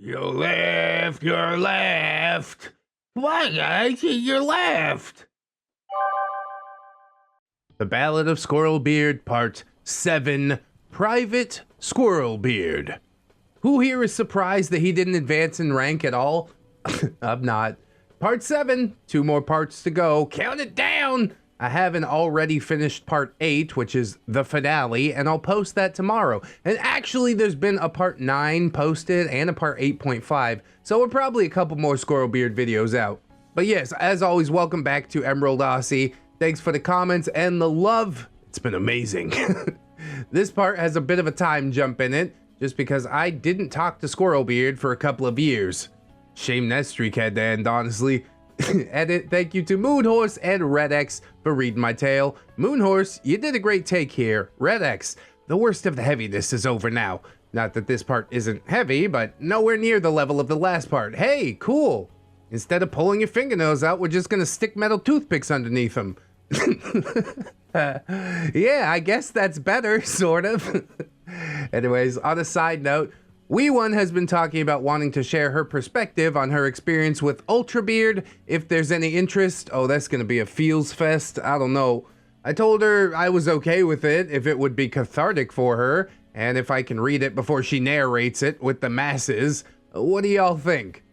You're left, you're left. Come on, guys, you're left. The Ballad of Squirrelbeard, Part 7, Private Squirrelbeard. Who here is surprised that he didn't advance in rank at all? I'm not. Part 7, 2 more parts to go. Count it down! I haven't already finished Part 8, which is the finale, and I'll post that tomorrow. And actually, there's been a Part 9 posted and a Part 8.5, so we're probably a couple more Squirrelbeard videos out. But yes, as always, welcome back to Emerald Aussie. Thanks for the comments and the love. It's been amazing. This part has a bit of a time jump in it, just because I didn't talk to Squirrelbeard for a couple of years. Shame that streak had to end, honestly. Edit, thank you to Moonhorse and ReddX for reading my tale. Moonhorse, you did a great take here. ReddX, the worst of the heaviness is over now. Not that this part isn't heavy, but nowhere near the level of the last part. Hey, cool. Instead of pulling your fingernails out, we're just gonna stick metal toothpicks underneath them. Yeah, I guess that's better, sort of. Anyways, on a side note, Wee1 has been talking about wanting to share her perspective on her experience with Ultrabeard. If there's any interest, oh, that's gonna be a feels fest. I don't know. I told her I was okay with it if it would be cathartic for her, and if I can read it before she narrates it with the masses. What do y'all think?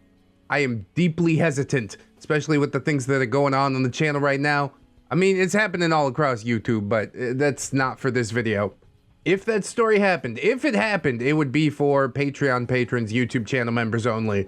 I am deeply hesitant, especially with the things that are going on the channel right now. I mean, it's happening all across YouTube, but that's not for this video. If that story happened, if it happened, it would be for Patreon patrons, YouTube channel members only.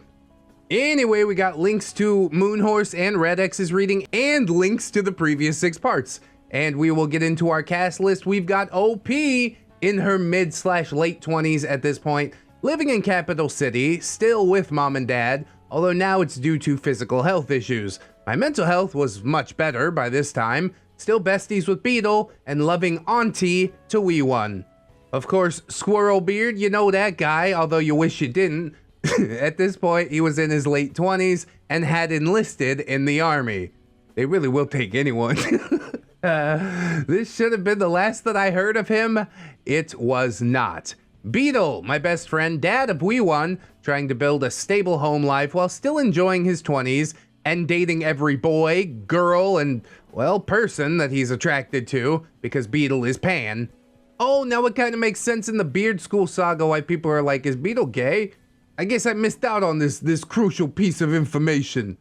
Anyway, we got links to Moonhorse and ReddX's reading and links to the previous 6 parts. And we will get into our cast list. We've got OP in her mid/late 20s at this point, living in Capital City, still with mom and dad, although now it's due to physical health issues. My mental health was much better by this time. Still besties with Beetle, and loving auntie to Wee1. Of course, Squirrelbeard, you know that guy, although you wish you didn't. At this point, he was in his late 20s and had enlisted in the army. They really will take anyone. This should have been the last that I heard of him. It was not. Beetle, my best friend, dad of Wee1, trying to build a stable home life while still enjoying his 20s and dating every boy, girl, and, well, person that he's attracted to, because Beetle is pan. Oh, now it kind of makes sense in the Beard School saga why people are like, is Beetle gay? I guess I missed out on this crucial piece of information.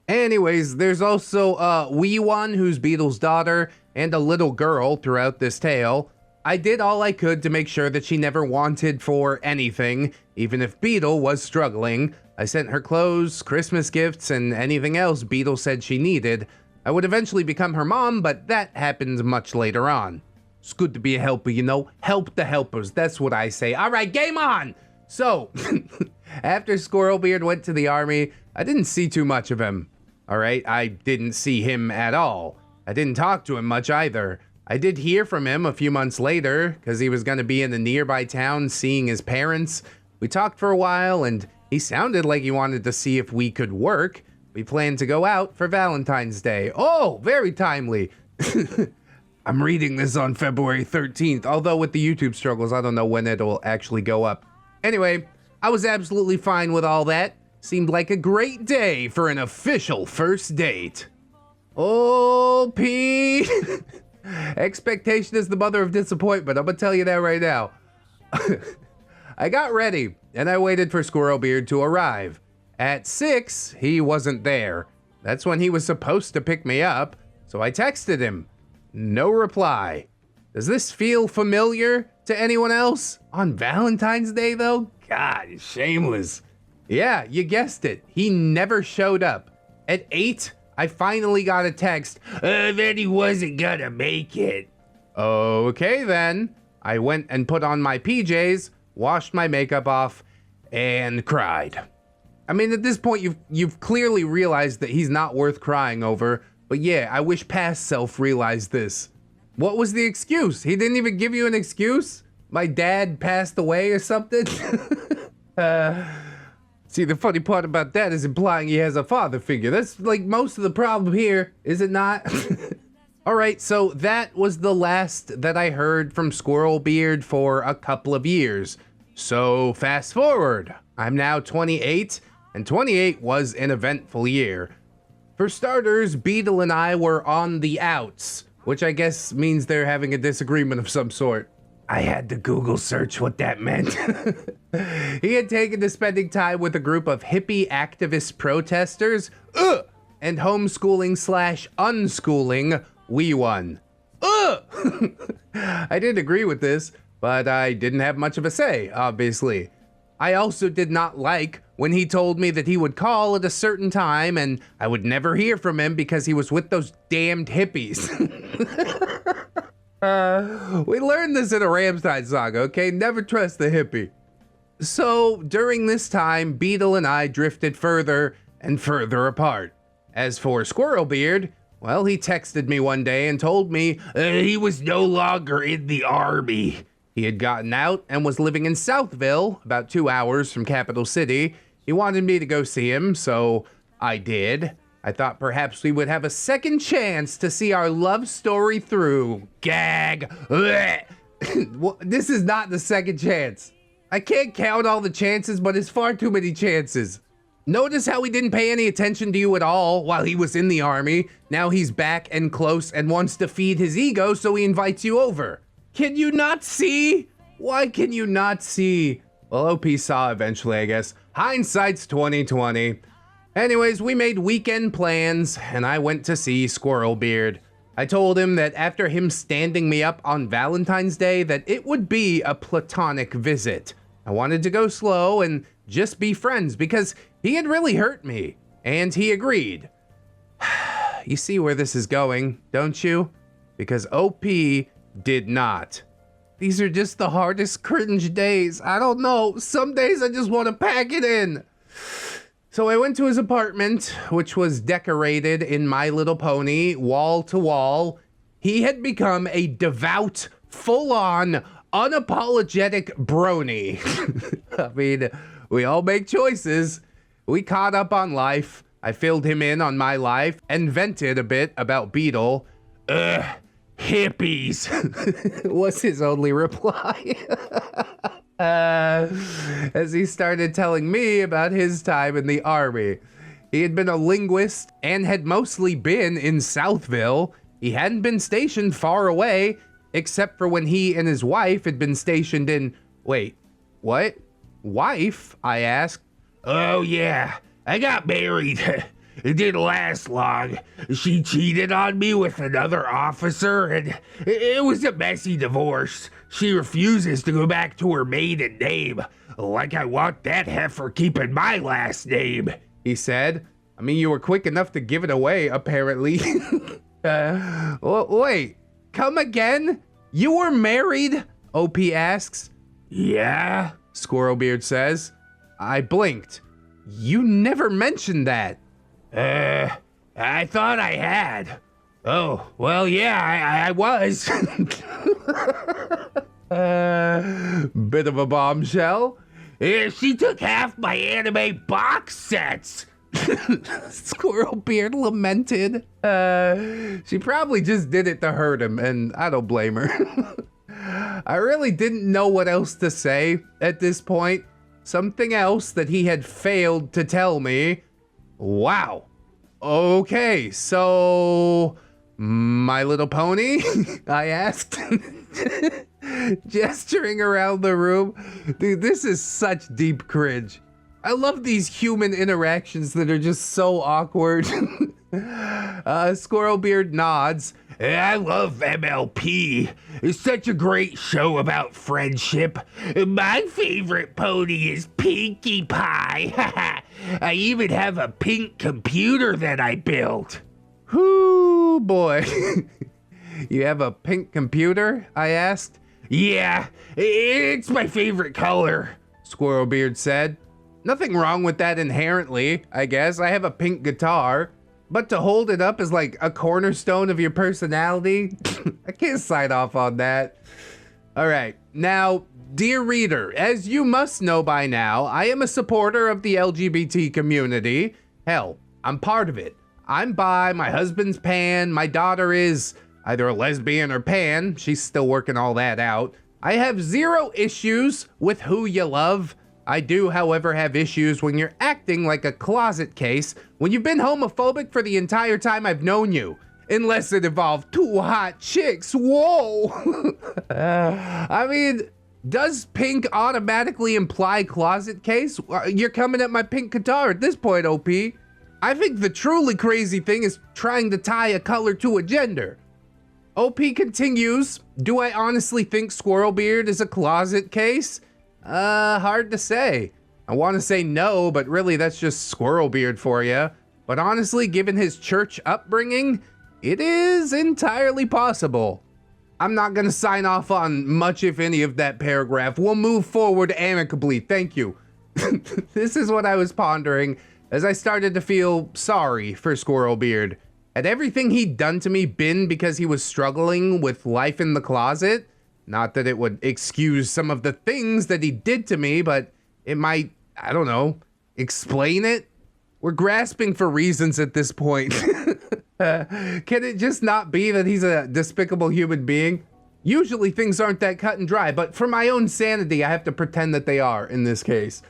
Anyways, there's also Wee1, who's Beetle's daughter, and a little girl throughout this tale. I did all I could to make sure that she never wanted for anything, even if Beetle was struggling. I sent her clothes, Christmas gifts, and anything else Beetle said she needed. I would eventually become her mom, but that happened much later on. It's good to be a helper, you know? Help the helpers, that's what I say. All right, game on! So, after Squirrelbeard went to the army, I didn't see too much of him. All right, I didn't see him at all. I didn't talk to him much either. I did hear from him a few months later, because he was going to be in the nearby town seeing his parents. We talked for a while, and he sounded like he wanted to see if we could work. We planned to go out for Valentine's Day. Oh, very timely. I'm reading this on February 13th, although with the YouTube struggles, I don't know when it'll actually go up. Anyway, I was absolutely fine with all that. Seemed like a great day for an official first date. Oh, P. Expectation is the mother of disappointment. I'm gonna tell you that right now. I got ready, and I waited for Squirrelbeard to arrive. At 6, he wasn't there. That's when he was supposed to pick me up, so I texted him. No reply. Does this feel familiar to anyone else? On Valentine's Day, though? God, shameless. Yeah, you guessed it. He never showed up. At 8, I finally got a text that he wasn't gonna make it. Okay, then. I went and put on my PJs, washed my makeup off, and cried. I mean, at this point, you've clearly realized that he's not worth crying over, but yeah, I wish past self realized this. What was the excuse? He didn't even give you an excuse? My dad passed away or something? See, the funny part about that is implying he has a father figure. That's like most of the problem here, is it not? Alright, so that was the last that I heard from Squirrelbeard for a couple of years. So fast forward, I'm now 28, and 28 was an eventful year. For starters, Beetle and I were on the outs, which I guess means they're having a disagreement of some sort. I had to Google search what that meant. He had taken to spending time with a group of hippie activist protesters, and homeschooling / unschooling, we won. I didn't agree with this, but I didn't have much of a say, obviously. I also did not like when he told me that he would call at a certain time and I would never hear from him because he was with those damned hippies. We learned this in a Ramstein saga, okay? Never trust the hippie. So during this time, Beetle and I drifted further and further apart. As for Squirrelbeard, well, he texted me one day and told me he was no longer in the army. He had gotten out and was living in Southville, about 2 hours from Capital City. He wanted me to go see him, so I did. I thought perhaps we would have a second chance to see our love story through. Gag. Well, this is not the second chance. I can't count all the chances, but it's far too many chances. Notice how he didn't pay any attention to you at all while he was in the army. Now he's back and close and wants to feed his ego, so he invites you over. Can you not see? Why can you not see? Well, OP saw eventually, I guess. Hindsight's 2020. Anyways, we made weekend plans, and I went to see Squirrelbeard. I told him that after him standing me up on Valentine's Day, that it would be a platonic visit. I wanted to go slow and just be friends because he had really hurt me, and he agreed. You see where this is going, don't you? Because OP did not. These are just the hardest cringe days. I don't know. Some days I just want to pack it in. So I went to his apartment, which was decorated in My Little Pony, wall to wall. He had become a devout, full-on, unapologetic brony. I mean, we all make choices. We caught up on life. I filled him in on my life and vented a bit about Beetle. Hippies was his only reply. As he started telling me about his time in the army. He had been a linguist and had mostly been in Southville. He hadn't been stationed far away, except for when he and his wife had been stationed in... Wait, what? Wife? I asked. Oh yeah, I got married. It didn't last long. She cheated on me with another officer, and it was a messy divorce. She refuses to go back to her maiden name. Like I want that heifer keeping my last name, he said. I mean, you were quick enough to give it away, apparently. Wait, come again? You were married? OP asks. Yeah, Squirrelbeard says. I blinked. You never mentioned that. I thought I had. Oh, well, yeah, I was. Bit of a bombshell. She took half my anime box sets. Squirrelbeard lamented. She probably just did it to hurt him, and I don't blame her. I really didn't know what else to say at this point. Something else that he had failed to tell me. Wow. Okay, so... My Little Pony? I asked. Gesturing around the room. Dude, this is such deep cringe. I love these human interactions that are just so awkward. Squirrelbeard nods. I love MLP. It's such a great show about friendship. My favorite pony is Pinkie Pie. I even have a pink computer that I built. Whoo, boy. You have a pink computer? I asked. Yeah, it's my favorite color, Squirrelbeard said. Nothing wrong with that inherently, I guess. I have a pink guitar. But to hold it up as like a cornerstone of your personality, I can't sign off on that. All right, now, dear reader, as you must know by now, I am a supporter of the LGBT community. Hell, I'm part of it. I'm bi, my husband's pan, my daughter is either a lesbian or pan. She's still working all that out. I have zero issues with who you love. I do, however, have issues when you're acting like a closet case when you've been homophobic for the entire time I've known you. Unless it involved two hot chicks. Whoa. I mean, does pink automatically imply closet case? You're coming at my pink guitar at this point, OP. I think the truly crazy thing is trying to tie a color to a gender. OP continues, do I honestly think Squirrelbeard is a closet case? Hard to say. I want to say no, but really that's just Squirrelbeard for you. But honestly, given his church upbringing, it is entirely possible. I'm not gonna sign off on much, if any, of that paragraph. We'll move forward amicably, thank you. This is what I was pondering as I started to feel sorry for Squirrelbeard. Had everything he'd done to me been because he was struggling with life in the closet? Not that it would excuse some of the things that he did to me, but it might, I don't know, explain it? We're grasping for reasons at this point. Can it just not be that he's a despicable human being? Usually things aren't that cut and dry, but for my own sanity, I have to pretend that they are in this case.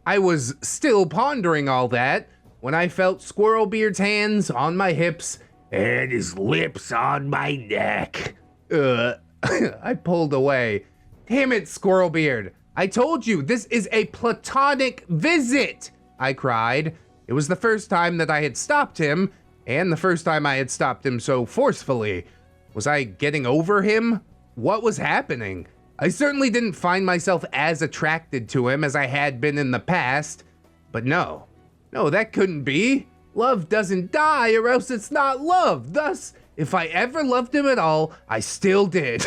I was still pondering all that when I felt Squirrelbeard's hands on my hips and his lips on my neck. I pulled away. Damn it, Squirrelbeard. I told you, this is a platonic visit, I cried. It was the first time that I had stopped him, and the first time I had stopped him so forcefully. Was I getting over him? What was happening? I certainly didn't find myself as attracted to him as I had been in the past. But no, that couldn't be. Love doesn't die, or else it's not love. Thus, if I ever loved him at all, I still did.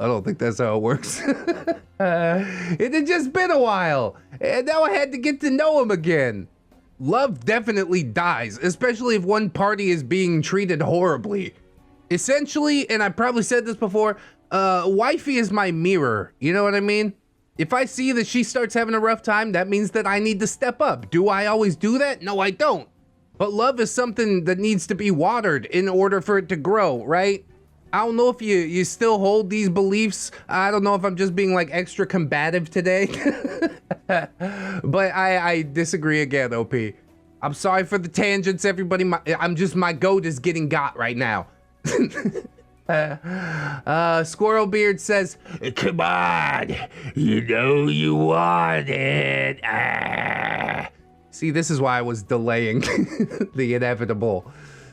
I don't think that's how it works. It had just been a while, and now I had to get to know him again. Love definitely dies, especially if one party is being treated horribly. Essentially, and I probably said this before, wifey is my mirror, you know what I mean? If I see that she starts having a rough time, that means that I need to step up. Do I always do that? No, I don't. But love is something that needs to be watered in order for it to grow, right? I don't know if you still hold these beliefs. I don't know if I'm just being like extra combative today. But I disagree again, OP. I'm sorry for the tangents, everybody. My goat is getting got right now. Squirrelbeard says, come on, you know you want it. See, this is why I was delaying the inevitable.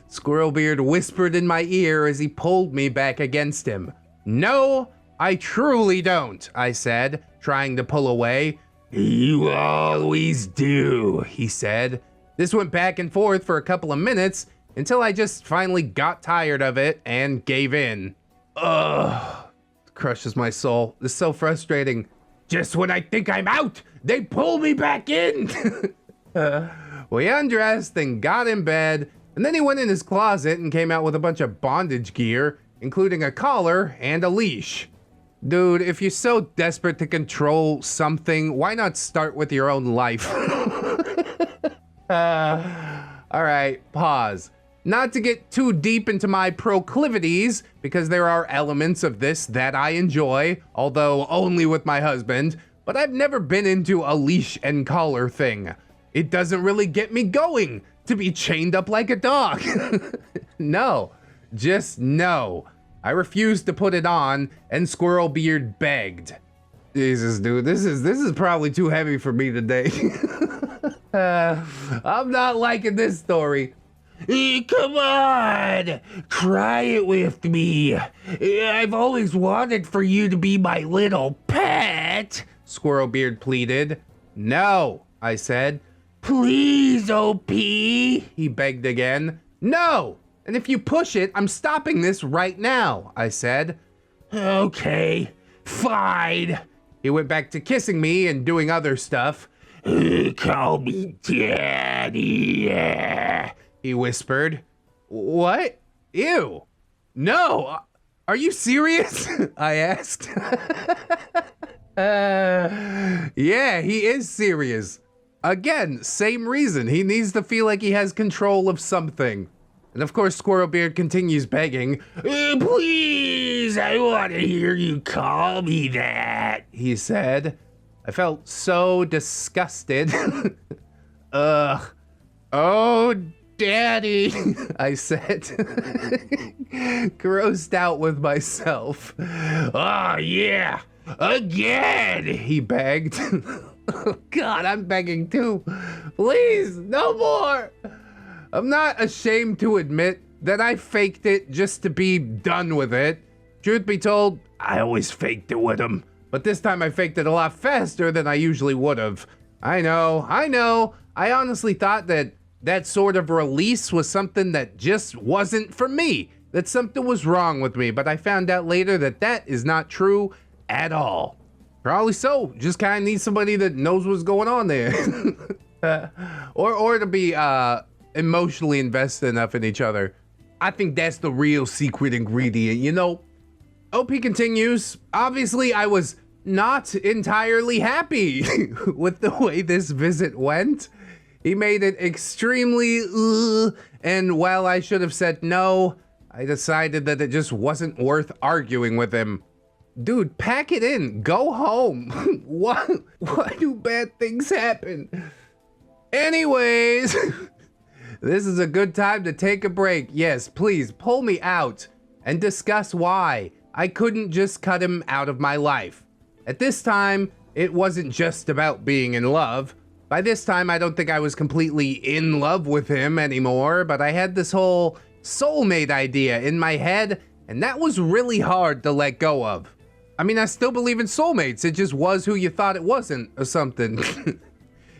Squirrelbeard whispered in my ear as he pulled me back against him. No, I truly don't, I said, trying to pull away. You always do, he said. This went back and forth for a couple of minutes until I just finally got tired of it and gave in. Ugh, crushes my soul. This is so frustrating. Just when I think I'm out, they pull me back in. We undressed and got in bed, and then he went in his closet and came out with a bunch of bondage gear, including a collar and a leash. Dude, if you're so desperate to control something, why not start with your own life? Alright, pause. Not to get too deep into my proclivities, because there are elements of this that I enjoy, although only with my husband, but I've never been into a leash and collar thing. It doesn't really get me going to be chained up like a dog. No, just no. I refused to put it on, and Squirrelbeard begged. Jesus, dude, this is probably too heavy for me today. I'm not liking this story. Come on, try it with me. I've always wanted for you to be my little pet, Squirrelbeard pleaded. No, I said. Please, OP, he begged again. No, and if you push it, I'm stopping this right now, I said. Okay, fine. He went back to kissing me and doing other stuff. Call me Daddy, he whispered. What? Ew. No, are you serious? I asked. Yeah, he is serious. Again, same reason. He needs to feel like he has control of something. And of course, Squirrelbeard continues begging, "Please, I want to hear you call me that," he said. I felt so disgusted. Ugh. "Oh, Daddy," I said, grossed out with myself. "Oh, yeah, again," he begged. Oh, God, I'm begging too. Please, no more. I'm not ashamed to admit that I faked it just to be done with it. Truth be told, I always faked it with him. But this time I faked it a lot faster than I usually would have. I know. I honestly thought that sort of release was something that just wasn't for me. That something was wrong with me. But I found out later that is not true at all. Probably so. Just kind of need somebody that knows what's going on there. or to be emotionally invested enough in each other. I think that's the real secret ingredient, you know? OP continues. Obviously, I was not entirely happy with the way this visit went. He made it extremely and while I should have said no, I decided that it just wasn't worth arguing with him. Dude, pack it in. Go home. Why do bad things happen? Anyways, this is a good time to take a break. Yes, please pull me out and discuss why I couldn't just cut him out of my life. At this time, it wasn't just about being in love. By this time, I don't think I was completely in love with him anymore, but I had this whole soulmate idea in my head, and that was really hard to let go of. I mean, I still believe in soulmates. It just was who you thought it wasn't or something.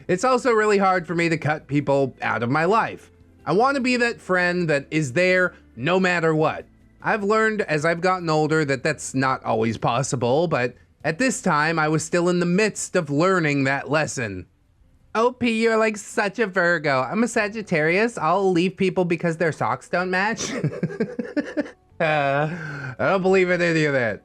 It's also really hard for me to cut people out of my life. I want to be that friend that is there no matter what. I've learned as I've gotten older that that's not always possible, but at this time, I was still in the midst of learning that lesson. OP, you're like such a Virgo. I'm a Sagittarius. I'll leave people because their socks don't match. I don't believe in any of that.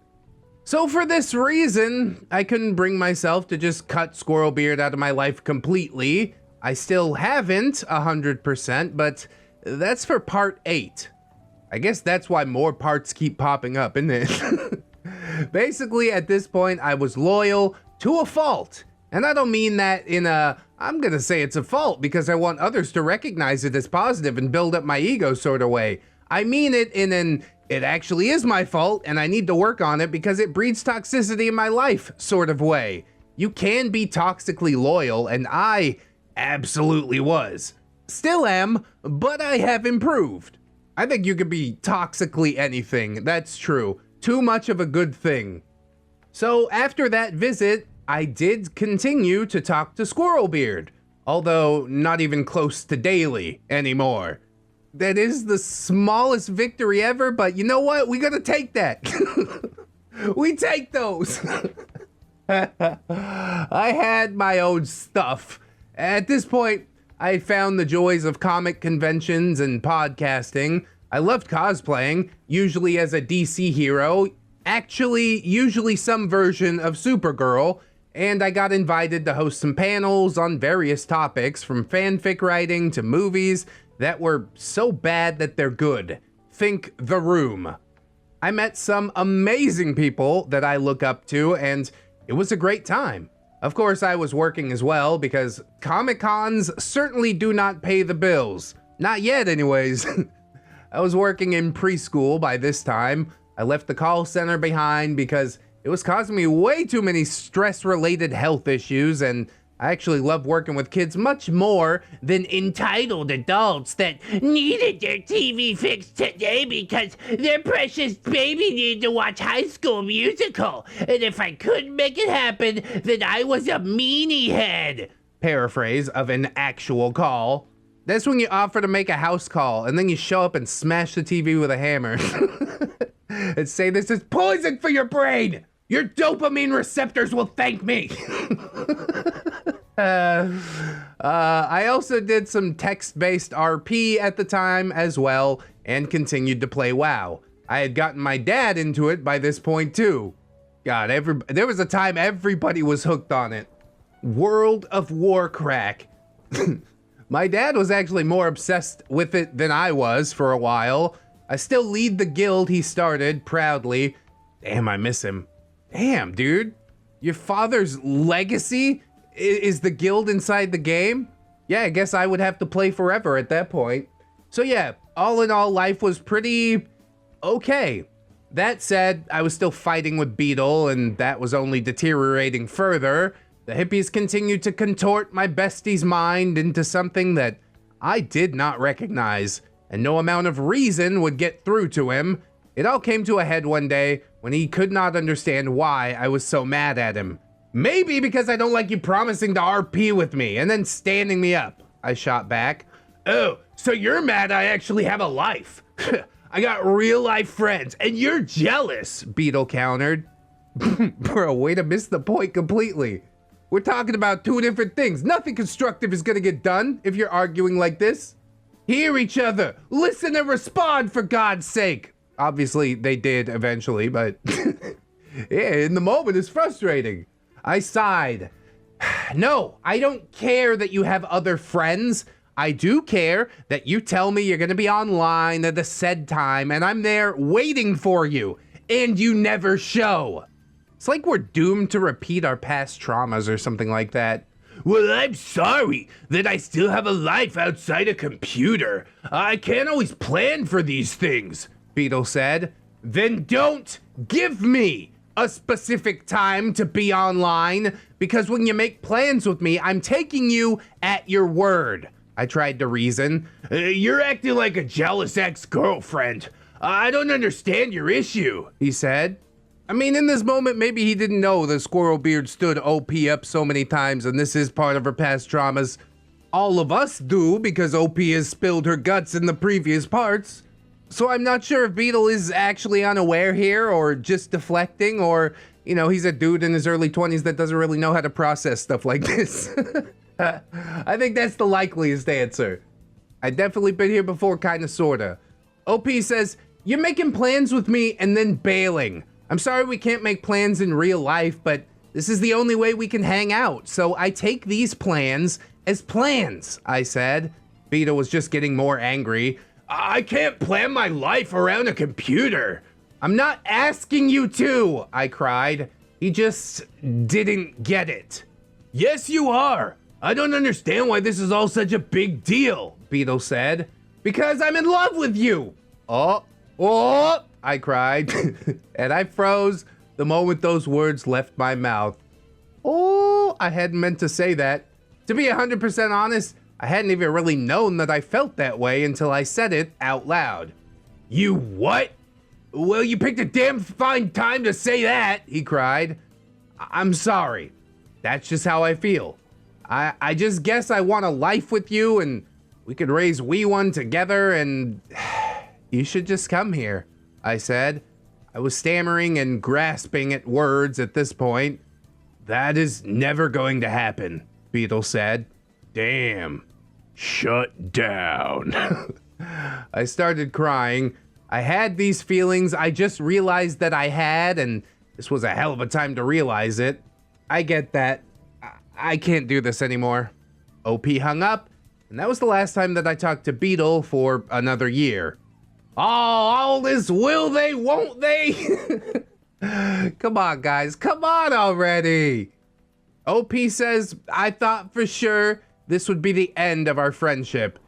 So for this reason, I couldn't bring myself to just cut Squirrelbeard out of my life completely. I still haven't 100%, but that's for part 8. I guess that's why more parts keep popping up, isn't it? Basically, at this point, I was loyal to a fault. And I don't mean that in I'm gonna say it's a fault because I want others to recognize it as positive and build up my ego sort of way. I mean it in an it actually is my fault and I need to work on it because it breeds toxicity in my life sort of way. You can be toxically loyal, and I absolutely was. Still am, but I have improved. I think you can be toxically anything, that's true. Too much of a good thing. So after that visit, I did continue to talk to Squirrelbeard, although not even close to daily anymore. That is the smallest victory ever, but you know what? We gotta take that. We take those. I had my own stuff. At this point, I found the joys of comic conventions and podcasting. I loved cosplaying, usually as a DC hero, actually usually some version of Supergirl, and I got invited to host some panels on various topics, from fanfic writing to movies that were so bad that they're good. Think The Room. I met some amazing people that I look up to, and it was a great time. Of course, I was working as well, because Comic-Cons certainly do not pay the bills. Not yet, anyways. I was working in preschool by this time. I left the call center behind because it was causing me way too many stress-related health issues, and I actually love working with kids much more than entitled adults that needed their TV fixed today because their precious baby needed to watch High School Musical. And if I couldn't make it happen, then I was a meanie head. Paraphrase of an actual call. That's when you offer to make a house call and then you show up and smash the TV with a hammer. And say, "This is poison for your brain. Your dopamine receptors will thank me." I also did some text-based RP at the time as well, and continued to play WoW. I had gotten my dad into it by this point too. God, there was a time everybody was hooked on it. World of Warcraft. My dad was actually more obsessed with it than I was for a while. I still lead the guild he started proudly. Damn, I miss him. Damn, dude. Your father's legacy is the guild inside the game? Yeah, I guess I would have to play forever at that point. So yeah, all in all, life was pretty okay. That said, I was still fighting with Beetle, and that was only deteriorating further. The hippies continued to contort my bestie's mind into something that I did not recognize, and no amount of reason would get through to him. It all came to a head one day when he could not understand why I was so mad at him. Maybe because I don't like you promising to RP with me and then standing me up, I shot back. Oh, so you're mad I actually have a life. I got real life friends and you're jealous, Beetle countered. Bro, way to miss the point completely. We're talking about two different things. Nothing constructive is gonna get done if you're arguing like this. Hear each other, listen and respond for God's sake. Obviously they did eventually, but yeah, in the moment it's frustrating. I sighed. No, I don't care that you have other friends. I do care that you tell me you're gonna be online at the said time and I'm there waiting for you and you never show. It's like we're doomed to repeat our past traumas or something like that. Well, I'm sorry that I still have a life outside a computer. I can't always plan for these things, Beetle said. Then don't give me a specific time to be online, because when you make plans with me, I'm taking you at your word. I tried to reason. You're acting like a jealous ex-girlfriend. I don't understand your issue, he said. I mean, in this moment, maybe he didn't know that Squirrelbeard stood OP up so many times, and this is part of her past traumas. All of us do, because OP has spilled her guts in the previous parts. So I'm not sure if Beetle is actually unaware here, or just deflecting, or, you know, he's a dude in his early 20s that doesn't really know how to process stuff like this. I think that's the likeliest answer. I've definitely been here before, kinda, sorta. OP says, you're making plans with me and then bailing. I'm sorry we can't make plans in real life, but this is the only way we can hang out. So I take these plans as plans, I said. Beetle was just getting more angry. I can't plan my life around a computer. I'm not asking you to, I cried. He just didn't get it. Yes, you are. I don't understand why this is all such a big deal, Beetle said. Because I'm in love with you. Oh, I cried. And I froze the moment those words left my mouth. Oh, I hadn't meant to say that. To be 100% honest, I hadn't even really known that I felt that way until I said it out loud. You what? Well, you picked a damn fine time to say that, he cried. I'm sorry. That's just how I feel. I just guess I want a life with you and we could raise wee one together and you should just come here, I said. I was stammering and grasping at words at this point. That is never going to happen, Beetle said. Damn. Shut down. I started crying. I had these feelings I just realized that I had, and this was a hell of a time to realize it. I get that. I can't do this anymore. OP hung up, and that was the last time that I talked to Beetle for another year. Oh, all this will they, won't they? Come on, guys. Come on already. OP says, I thought for sure this would be the end of our friendship.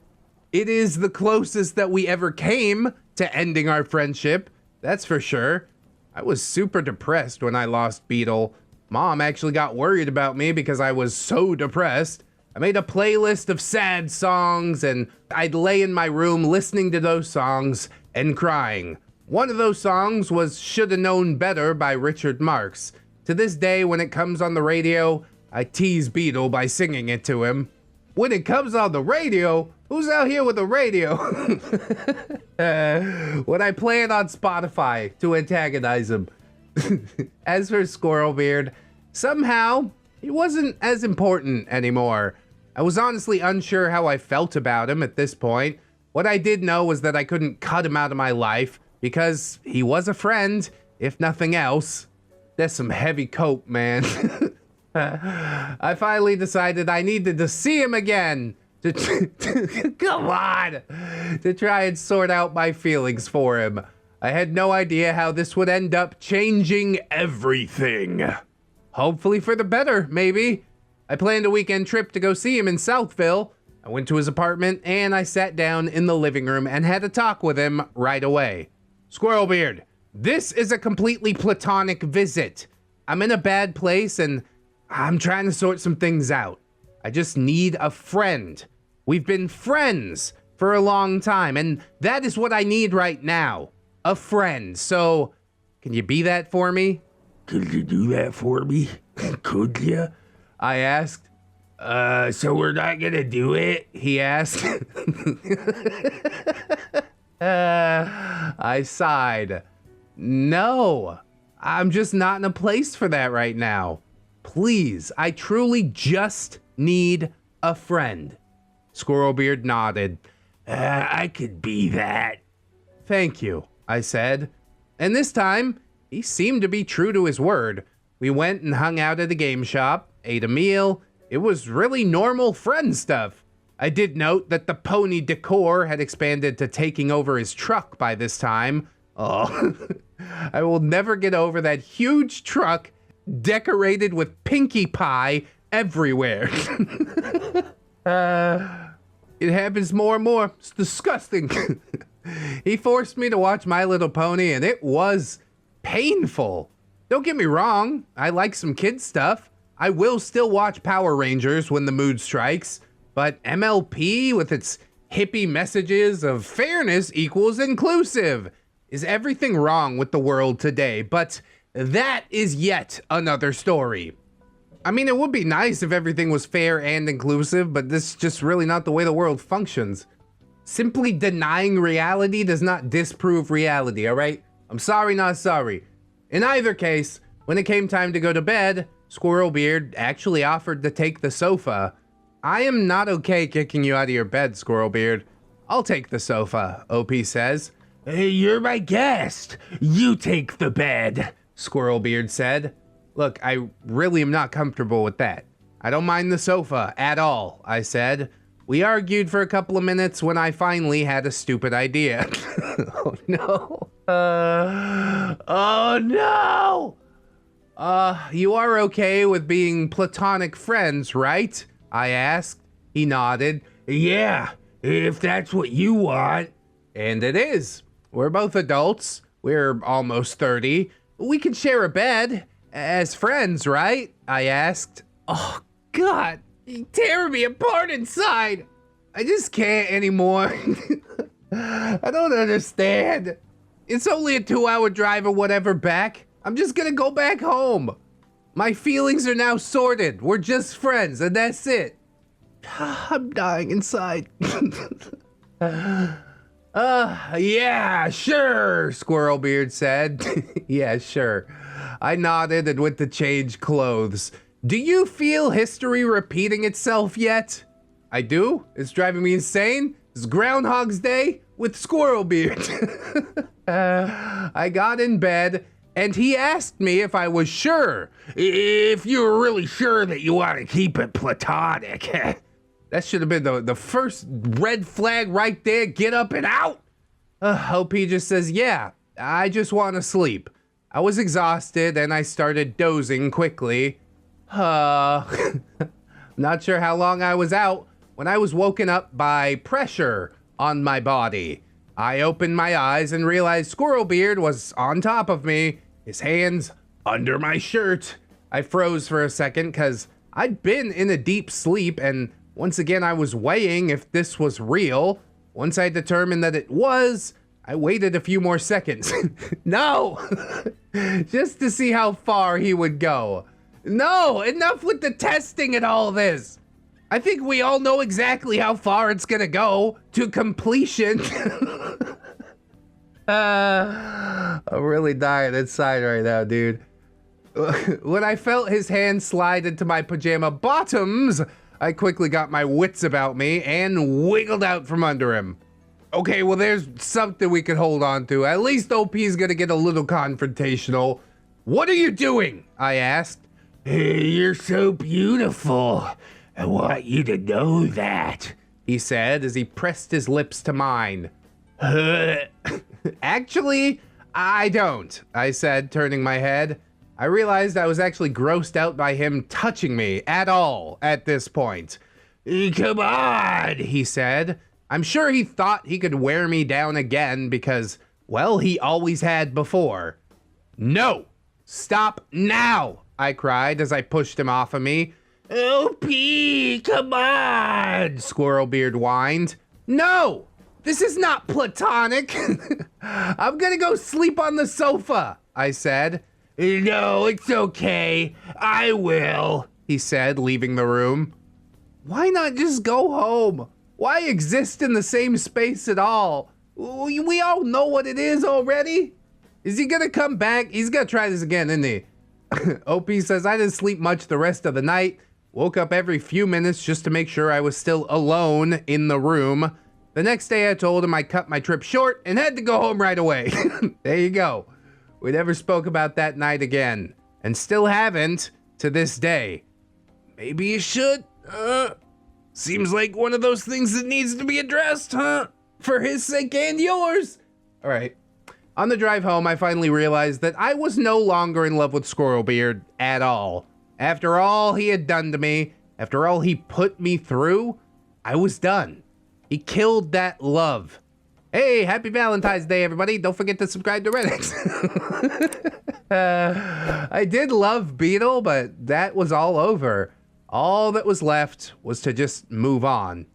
It is the closest that we ever came to ending our friendship. That's for sure. I was super depressed when I lost Beetle. Mom actually got worried about me because I was so depressed. I made a playlist of sad songs and I'd lay in my room listening to those songs and crying. One of those songs was Shoulda Known Better by Richard Marx. To this day, when it comes on the radio, I tease Beetle by singing it to him. When it comes on the radio, who's out here with the radio? When I play it on Spotify to antagonize him. As for Squirrelbeard, somehow he wasn't as important anymore. I was honestly unsure how I felt about him at this point. What I did know was that I couldn't cut him out of my life because he was a friend, if nothing else. That's some heavy cope, man. I finally decided I needed to see him again. Come on! To try and sort out my feelings for him. I had no idea how this would end up changing everything. Hopefully for the better, maybe. I planned a weekend trip to go see him in Southville. I went to his apartment and I sat down in the living room and had a talk with him right away. Squirrelbeard, this is a completely platonic visit. I'm in a bad place and I'm trying to sort some things out. I just need a friend. We've been friends for a long time and that is what I need right now. A friend. So, can you be that for me? Could you do that for me? Could you? I asked. So we're not gonna do it? He asked. I sighed. No, I'm just not in a place for that right now. Please, I truly just need a friend. Squirrelbeard nodded. I could be that. Thank you, I said. And this time, he seemed to be true to his word. We went and hung out at a game shop, ate a meal. It was really normal friend stuff. I did note that the pony decor had expanded to taking over his truck by this time. Oh, I will never get over that huge truck decorated with Pinkie Pie everywhere. It happens more and more. It's disgusting. He forced me to watch My Little Pony and it was painful. Don't get me wrong, I like some kids stuff. I will still watch Power Rangers when the mood strikes, but MLP with its hippie messages of fairness equals inclusive. Is everything wrong with the world today? But that is yet another story. I mean, it would be nice if everything was fair and inclusive, but this is just really not the way the world functions. Simply denying reality does not disprove reality, all right? I'm sorry, not sorry. In either case, when it came time to go to bed, Squirrelbeard actually offered to take the sofa. I am not okay kicking you out of your bed, Squirrelbeard. I'll take the sofa, OP says. Hey, you're my guest. You take the bed, Squirrelbeard said. Look, I really am not comfortable with that. I don't mind the sofa at all, I said. We argued for a couple of minutes when I finally had a stupid idea. Oh no. Oh no! You are okay with being platonic friends, right? I asked. He nodded. Yeah, if that's what you want. And it is. We're both adults. We're almost 30. We can share a bed. As friends, right? I asked. Oh, God. You're tearing me apart inside. I just can't anymore. I don't understand. It's only a 2-hour drive or whatever back. I'm just gonna go back home. My feelings are now sorted. We're just friends, and that's it. I'm dying inside. Yeah, sure, Squirrelbeard said. Yeah, sure. I nodded and went to change clothes. Do you feel history repeating itself yet? I do. It's driving me insane. It's Groundhog's Day with Squirrelbeard. I got in bed and he asked me if I was sure. If you're really sure that you want to keep it platonic. That should have been the first red flag right there. Get up and out. OP just says, yeah, I just want to sleep. I was exhausted and I started dozing quickly. Not sure how long I was out when I was woken up by pressure on my body. I opened my eyes and realized Squirrelbeard was on top of me, his hands under my shirt. I froze for a second because I'd been in a deep sleep and once again I was weighing if this was real. Once I determined that it was, I waited a few more seconds. No! Just to see how far he would go. No, enough with the testing and all this. I think we all know exactly how far it's gonna go to completion. I'm really dying inside right now, dude. When I felt his hand slide into my pajama bottoms, I quickly got my wits about me and wiggled out from under him. Okay, well, there's something we could hold on to. At least OP's gonna get a little confrontational. What are you doing? I asked. Hey, you're so beautiful. I want you to know that. he said as he pressed his lips to mine. Actually, I don't, I said, turning my head. I realized I was actually grossed out by him touching me at all at this point. Come on, he said. I'm sure he thought he could wear me down again because, well, he always had before. No, stop now, I cried as I pushed him off of me. OP, come on, Squirrelbeard whined. No, this is not platonic. I'm gonna go sleep on the sofa, I said. No, it's okay. I will, he said, leaving the room. Why not just go home? Why exist in the same space at all? We all know what it is already. Is he gonna come back? He's gonna try this again, isn't he? OP says, I didn't sleep much the rest of the night. Woke up every few minutes just to make sure I was still alone in the room. The next day I told him I cut my trip short and had to go home right away. There you go. We never spoke about that night again. And still haven't to this day. Maybe you should. Seems like one of those things that needs to be addressed, huh? For his sake and yours. All right. On the drive home, I finally realized that I was no longer in love with Squirrelbeard at all. After all he had done to me, after all he put me through, I was done. He killed that love. Hey, happy Valentine's Day, everybody. Don't forget to subscribe to ReddX. I did love Beetle, but that was all over. All that was left was to just move on.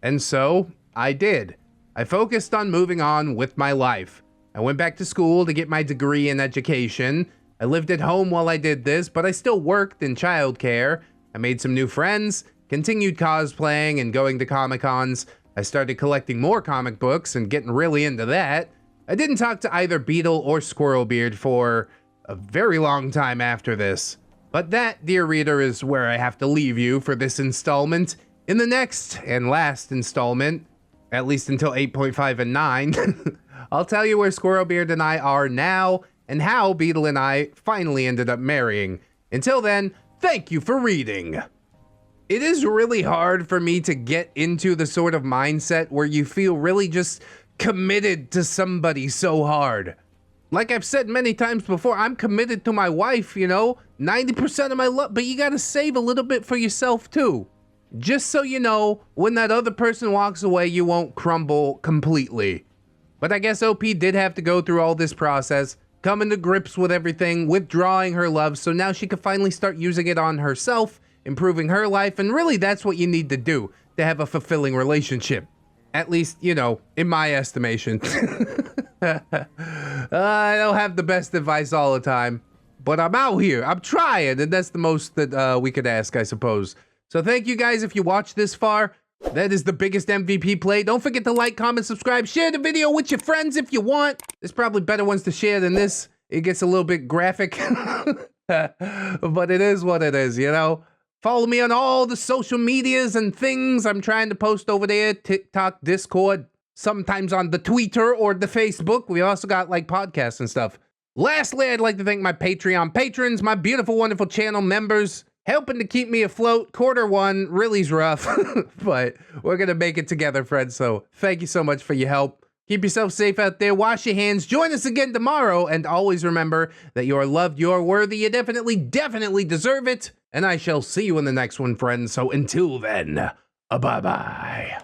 And so I did. I focused on moving on with my life. I went back to school to get my degree in education. I lived at home while I did this, but I still worked in childcare. I made some new friends, continued cosplaying and going to Comic-Cons. I started collecting more comic books and getting really into that. I didn't talk to either Beetle or Squirrelbeard for a very long time after this. But that, dear reader, is where I have to leave you for this installment. In the next and last installment, at least until 8.5 and 9, I'll tell you where Squirrelbeard and I are now and how Beetle and I finally ended up marrying. Until then, thank you for reading. It is really hard for me to get into the sort of mindset where you feel really just committed to somebody so hard. Like I've said many times before, I'm committed to my wife, 90% of my love, but you gotta save a little bit for yourself too. Just so you know, when that other person walks away, you won't crumble completely. But I guess OP did have to go through all this process, coming to grips with everything, withdrawing her love, so now she could finally start using it on herself, improving her life, and really that's what you need to do to have a fulfilling relationship. At least, in my estimation. I don't have the best advice all the time, but I'm out here. I'm trying, and that's the most that we could ask, I suppose. So thank you guys if you watched this far. That is the biggest MVP play. Don't forget to like, comment, subscribe, share the video with your friends if you want. There's probably better ones to share than this. It gets a little bit graphic, but it is what it is, Follow me on all the social medias and things I'm trying to post over there. TikTok, Discord, sometimes on the Twitter or the Facebook. We also got podcasts and stuff. Lastly, I'd like to thank my Patreon patrons, my beautiful, wonderful channel members, helping to keep me afloat. Quarter 1 really's rough, but we're going to make it together, friends. So thank you so much for your help. Keep yourself safe out there. Wash your hands. Join us again tomorrow. And always remember that you are loved, you are worthy, you definitely, definitely deserve it. And I shall see you in the next one, friends. So until then, bye-bye.